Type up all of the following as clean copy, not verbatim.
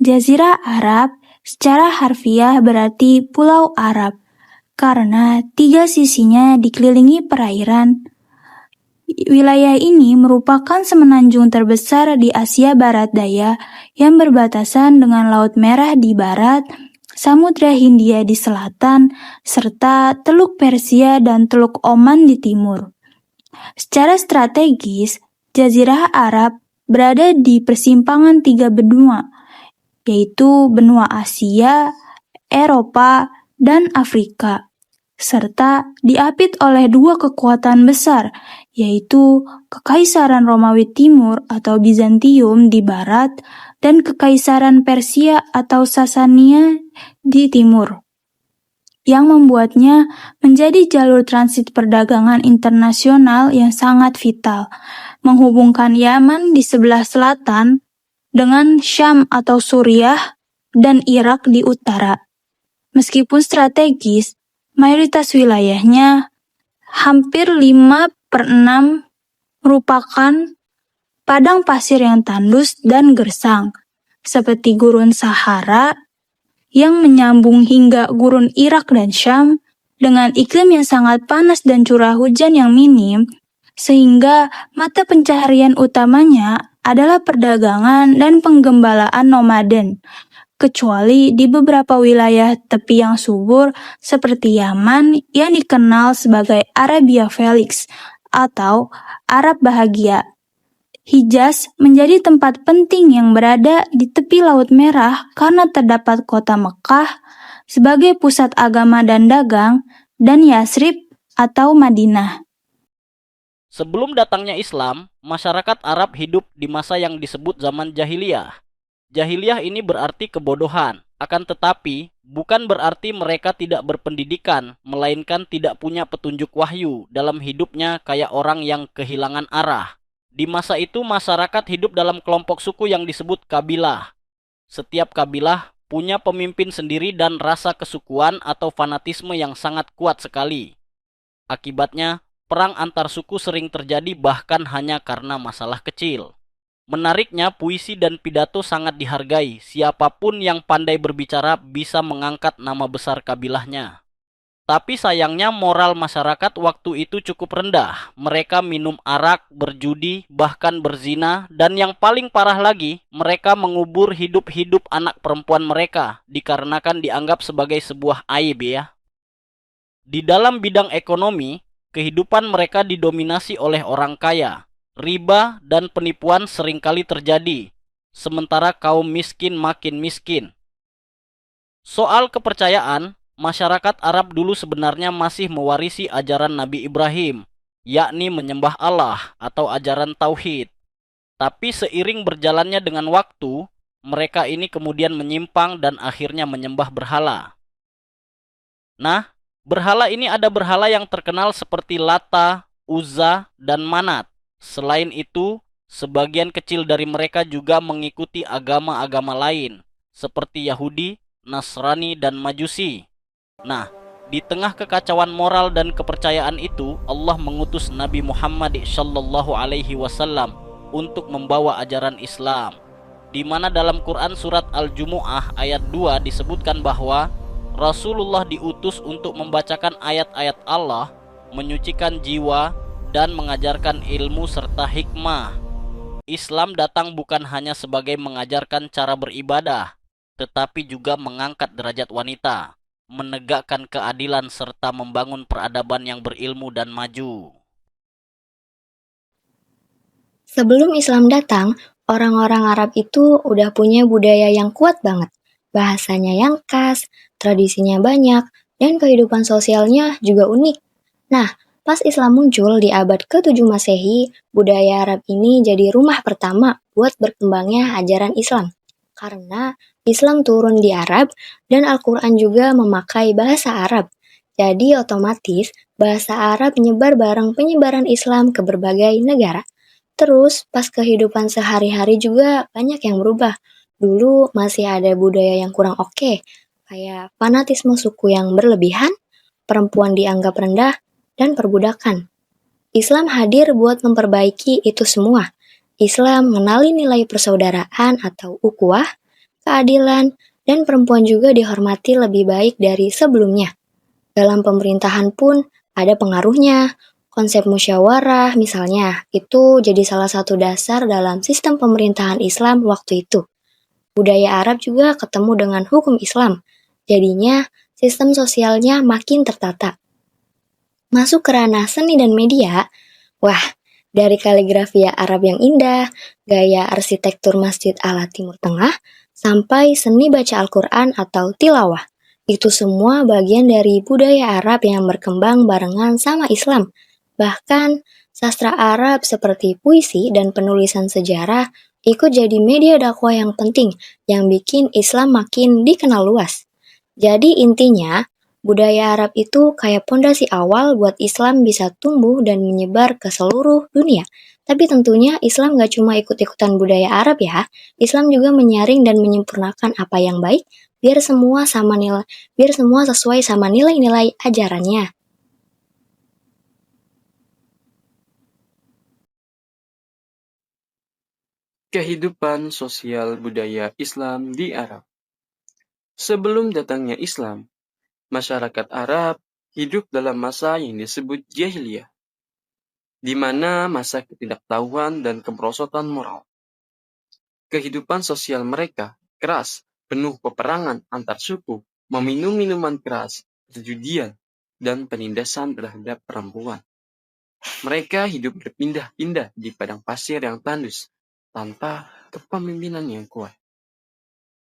Jazirah Arab secara harfiah berarti Pulau Arab, karena 3 sisinya dikelilingi perairan. Wilayah ini merupakan semenanjung terbesar di Asia Barat Daya yang berbatasan dengan Laut Merah di barat, Samudra Hindia di selatan, serta Teluk Persia dan Teluk Oman di timur. Secara strategis, Jazirah Arab berada di persimpangan 3 benua, yaitu benua Asia, Eropa, dan Afrika, serta diapit oleh 2 kekuatan besar, yaitu Kekaisaran Romawi Timur atau Bizantium di barat dan Kekaisaran Persia atau Sasania di timur, yang membuatnya menjadi jalur transit perdagangan internasional yang sangat vital, menghubungkan Yaman di sebelah selatan dengan Syam atau Suriah dan Irak di utara. Meskipun strategis, mayoritas wilayahnya, hampir 5/6, merupakan padang pasir yang tandus dan gersang, seperti Gurun Sahara yang menyambung hingga Gurun Irak dan Syam dengan iklim yang sangat panas dan curah hujan yang minim, sehingga mata pencaharian utamanya adalah perdagangan dan penggembalaan nomaden, kecuali di beberapa wilayah tepi yang subur seperti Yaman yang dikenal sebagai Arabia Felix atau Arab Bahagia. Hijaz menjadi tempat penting yang berada di tepi Laut Merah karena terdapat kota Mekah sebagai pusat agama dan dagang, dan Yasrib atau Madinah. Sebelum datangnya Islam, masyarakat Arab hidup di masa yang disebut zaman jahiliyah. Jahiliyah ini berarti kebodohan, akan tetapi bukan berarti mereka tidak berpendidikan, melainkan tidak punya petunjuk wahyu dalam hidupnya kayak orang yang kehilangan arah. Di masa itu masyarakat hidup dalam kelompok suku yang disebut kabilah. Setiap kabilah punya pemimpin sendiri dan rasa kesukuan atau fanatisme yang sangat kuat sekali. Akibatnya, perang antar suku sering terjadi bahkan hanya karena masalah kecil. Menariknya, puisi dan pidato sangat dihargai. Siapapun yang pandai berbicara bisa mengangkat nama besar kabilahnya. Tapi sayangnya moral masyarakat waktu itu cukup rendah. Mereka minum arak, berjudi, bahkan berzina, dan yang paling parah lagi, mereka mengubur hidup-hidup anak perempuan mereka, dikarenakan dianggap sebagai sebuah aib ya. Di dalam bidang ekonomi, kehidupan mereka didominasi oleh orang kaya. Riba dan penipuan seringkali terjadi, sementara kaum miskin makin miskin. Soal kepercayaan, masyarakat Arab dulu sebenarnya masih mewarisi ajaran Nabi Ibrahim, yakni menyembah Allah atau ajaran Tauhid. Tapi seiring berjalannya dengan waktu, mereka ini kemudian menyimpang dan akhirnya menyembah berhala. Nah, berhala ini ada berhala yang terkenal seperti Lata, Uzza, dan Manat. Selain itu, sebagian kecil dari mereka juga mengikuti agama-agama lain, seperti Yahudi, Nasrani, dan Majusi. Nah, di tengah kekacauan moral dan kepercayaan itu, Allah mengutus Nabi Muhammad SAW untuk membawa ajaran Islam, di mana dalam Quran surat Al-Jumu'ah ayat 2 disebutkan bahwa Rasulullah diutus untuk membacakan ayat-ayat Allah, menyucikan jiwa, dan mengajarkan ilmu serta hikmah. Islam datang bukan hanya sebagai mengajarkan cara beribadah, tetapi juga mengangkat derajat wanita, menegakkan keadilan serta membangun peradaban yang berilmu dan maju. Sebelum Islam datang, orang-orang Arab itu udah punya budaya yang kuat banget. Bahasanya yang khas, tradisinya banyak, dan kehidupan sosialnya juga unik. Nah, pas Islam muncul di abad ke-7 Masehi, budaya Arab ini jadi rumah pertama buat berkembangnya ajaran Islam. Karena Islam turun di Arab dan Al-Quran juga memakai bahasa Arab. Jadi otomatis bahasa Arab menyebar bareng penyebaran Islam ke berbagai negara. Terus pas kehidupan sehari-hari juga banyak yang berubah. Dulu masih ada budaya yang kurang oke, kayak fanatisme suku yang berlebihan, perempuan dianggap rendah, dan perbudakan. Islam hadir buat memperbaiki itu semua. Islam mengenali nilai persaudaraan atau ukhuwah, keadilan, dan perempuan juga dihormati lebih baik dari sebelumnya. Dalam pemerintahan pun ada pengaruhnya. Konsep musyawarah misalnya, itu jadi salah satu dasar dalam sistem pemerintahan Islam waktu itu. Budaya Arab juga ketemu dengan hukum Islam. Jadinya, sistem sosialnya makin tertata. Masuk ke ranah seni dan media, wah, dari kaligrafi Arab yang indah, gaya arsitektur Masjid ala Timur Tengah, sampai seni baca Al-Quran atau tilawah. Itu semua bagian dari budaya Arab yang berkembang barengan sama Islam. Bahkan, sastra Arab seperti puisi dan penulisan sejarah ikut jadi media dakwah yang penting yang bikin Islam makin dikenal luas. Jadi intinya, budaya Arab itu kayak pondasi awal buat Islam bisa tumbuh dan menyebar ke seluruh dunia. Tapi tentunya Islam gak cuma ikut-ikutan budaya Arab ya. Islam juga menyaring dan menyempurnakan apa yang baik biar semua sesuai sama nilai-nilai ajarannya. Kehidupan sosial budaya Islam di Arab. Sebelum datangnya Islam, masyarakat Arab hidup dalam masa yang disebut jahiliyah, di mana masa ketidaktahuan dan kemerosotan moral. Kehidupan sosial mereka keras, penuh peperangan antar suku, meminum minuman keras, perjudian, dan penindasan terhadap perempuan. Mereka hidup berpindah-pindah di padang pasir yang tandus, tanpa kepemimpinan yang kuat.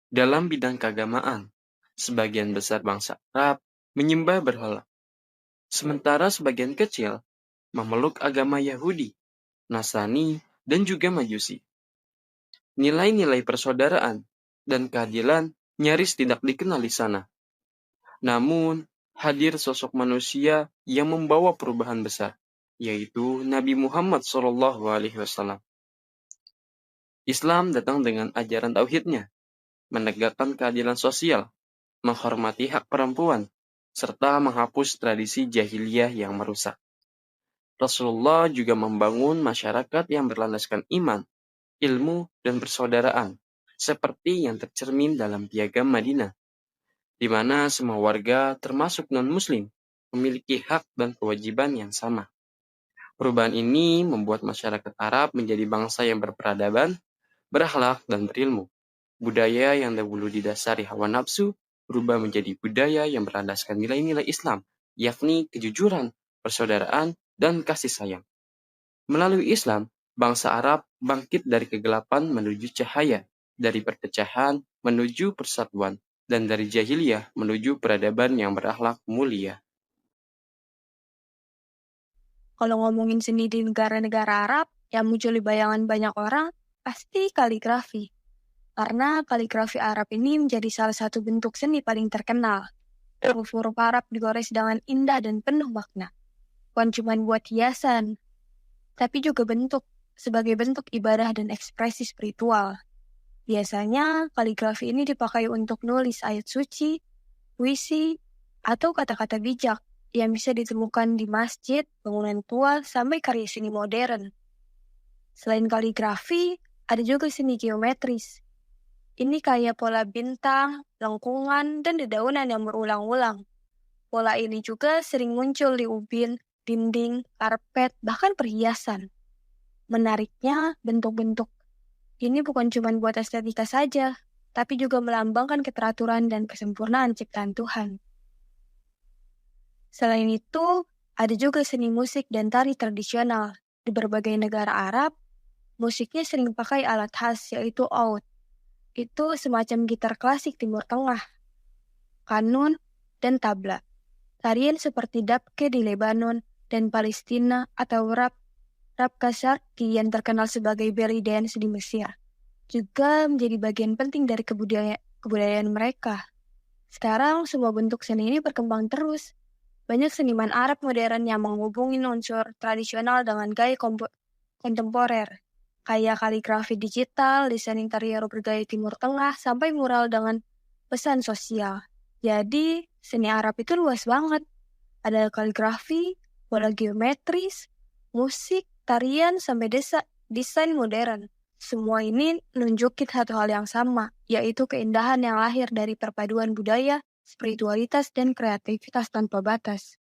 Dalam bidang keagamaan, sebagian besar bangsa Arab menyembah berhala, sementara sebagian kecil memeluk agama Yahudi, Nasrani, dan juga Majusi. Nilai-nilai persaudaraan dan keadilan nyaris tidak dikenal di sana. Namun, hadir sosok manusia yang membawa perubahan besar, yaitu Nabi Muhammad SAW. Islam datang dengan ajaran tauhidnya, menegakkan keadilan sosial, menghormati hak perempuan, serta menghapus tradisi jahiliyah yang merusak. Rasulullah juga membangun masyarakat yang berlandaskan iman, ilmu, dan persaudaraan, seperti yang tercermin dalam Piagam Madinah, di mana semua warga, termasuk non-muslim, memiliki hak dan kewajiban yang sama. Perubahan ini membuat masyarakat Arab menjadi bangsa yang berperadaban, berakhlak, dan berilmu. Budaya yang dahulu didasari hawa nafsu berubah menjadi budaya yang berlandaskan nilai-nilai Islam, yakni kejujuran, persaudaraan, dan kasih sayang. Melalui Islam, bangsa Arab bangkit dari kegelapan menuju cahaya, dari perpecahan menuju persatuan, dan dari jahiliyah menuju peradaban yang berakhlak mulia. Kalau ngomongin seni di negara-negara Arab, yang muncul di bayangan banyak orang, pasti kaligrafi. Karena kaligrafi Arab ini menjadi salah satu bentuk seni paling terkenal. Huruf-huruf Arab digores dengan indah dan penuh makna. Bukan cuma buat hiasan, tapi juga sebagai bentuk ibadah dan ekspresi spiritual. Biasanya, kaligrafi ini dipakai untuk nulis ayat suci, puisi, atau kata-kata bijak yang bisa ditemukan di masjid, bangunan tua, sampai karya seni modern. Selain kaligrafi, ada juga seni geometris. Ini kayak pola bintang, lengkungan, dan dedaunan yang berulang-ulang. Pola ini juga sering muncul di ubin, dinding, karpet, bahkan perhiasan. Menariknya, bentuk-bentuk ini bukan cuma buat estetika saja, tapi juga melambangkan keteraturan dan kesempurnaan ciptaan Tuhan. Selain itu, ada juga seni musik dan tari tradisional. Di berbagai negara Arab, musiknya sering pakai alat khas yaitu oud. Itu semacam gitar klasik Timur Tengah, kanun, dan tabla. Tarian seperti dabke di Lebanon dan Palestina atau rap kasarki yang terkenal sebagai belly dance di Mesir juga menjadi bagian penting dari kebudayaan mereka. Sekarang semua bentuk seni ini berkembang terus. Banyak seniman Arab modern yang menghubungi unsur tradisional dengan gaya kontemporer, kayak kaligrafi digital, desain interior bergaya Timur Tengah, sampai mural dengan pesan sosial. Jadi, seni Arab itu luas banget. Ada kaligrafi, pola geometris, musik, tarian, sampai desain modern. Semua ini nunjukin satu hal yang sama, yaitu keindahan yang lahir dari perpaduan budaya, spiritualitas, dan kreativitas tanpa batas.